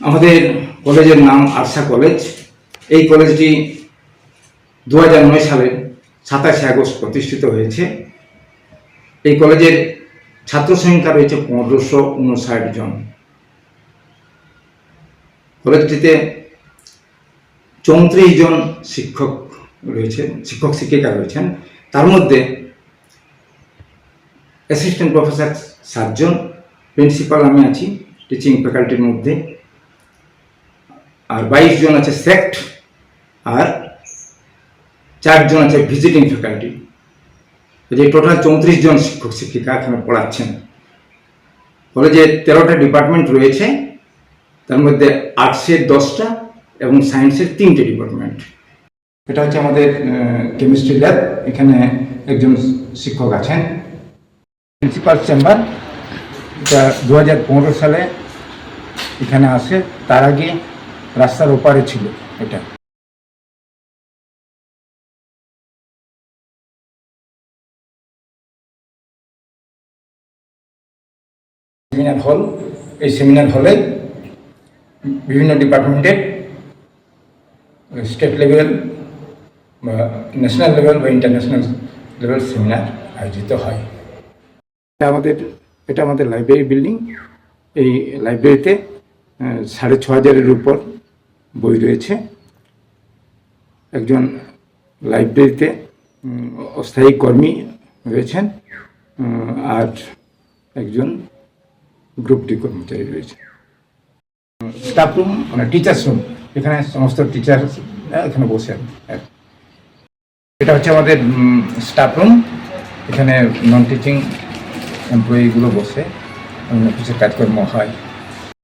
আমাদের কলেজের নাম আরশা কলেজ। এই কলেজটি 2009 সালের 27 আগস্ট প্রতিষ্ঠিত হয়েছে। এই কলেজের ছাত্র সংখ্যা রয়েছে 1559 জন। কলেজটিতে 34 জন শিক্ষক রয়েছেন, শিক্ষক শিক্ষিকা রয়েছেন। তার মধ্যে অ্যাসিস্ট্যান্ট প্রফেসর 7 জন, প্রিন্সিপাল আমি আছি টিচিং ফ্যাকাল্টির মধ্যে, আর 22 জন আছে সেক্ট, আর 4 জন আছে ভিজিটিং ফ্যাকাল্টি। যে টোটাল 34 জন শিক্ষক শিক্ষিকা এখানে পড়াচ্ছেন। কলেজে 13টা ডিপার্টমেন্ট রয়েছে, তার মধ্যে আর্টসের 10টা এবং সায়েন্সের 3টে ডিপার্টমেন্ট। এটা হচ্ছে আমাদের কেমিস্ট্রি ল্যাব। এখানে একজন শিক্ষক আছেন। প্রিন্সিপাল চেম্বার, এটা 2015 সালে এখানে আসে। তার আগে রাস্তার ওপারে ছিল এটা। সেমিনার হল, এই সেমিনার হলে বিভিন্ন ডিপার্টমেন্টের স্টেট লেভেল বা ন্যাশনাল লেভেল বা ইন্টারন্যাশনাল লেভেল সেমিনার আয়োজিত হয়। এটা আমাদের লাইব্রেরি বিল্ডিং। এই লাইব্রেরিতে 6500-এর উপর বই রয়েছে। একজন লাইব্রেরিতে অস্থায়ী কর্মী রয়েছেন, আর একজন গ্রুপ ডি কর্মচারী রয়েছে। স্টাফ রুম মানে টিচার্স রুম, এখানে সমস্ত টিচার এখানে বসেন। এটা হচ্ছে আমাদের স্টাফ রুম। এখানে নন টিচিং এমপ্লয়িগুলো বসে অফিসের কাজকর্ম হয়।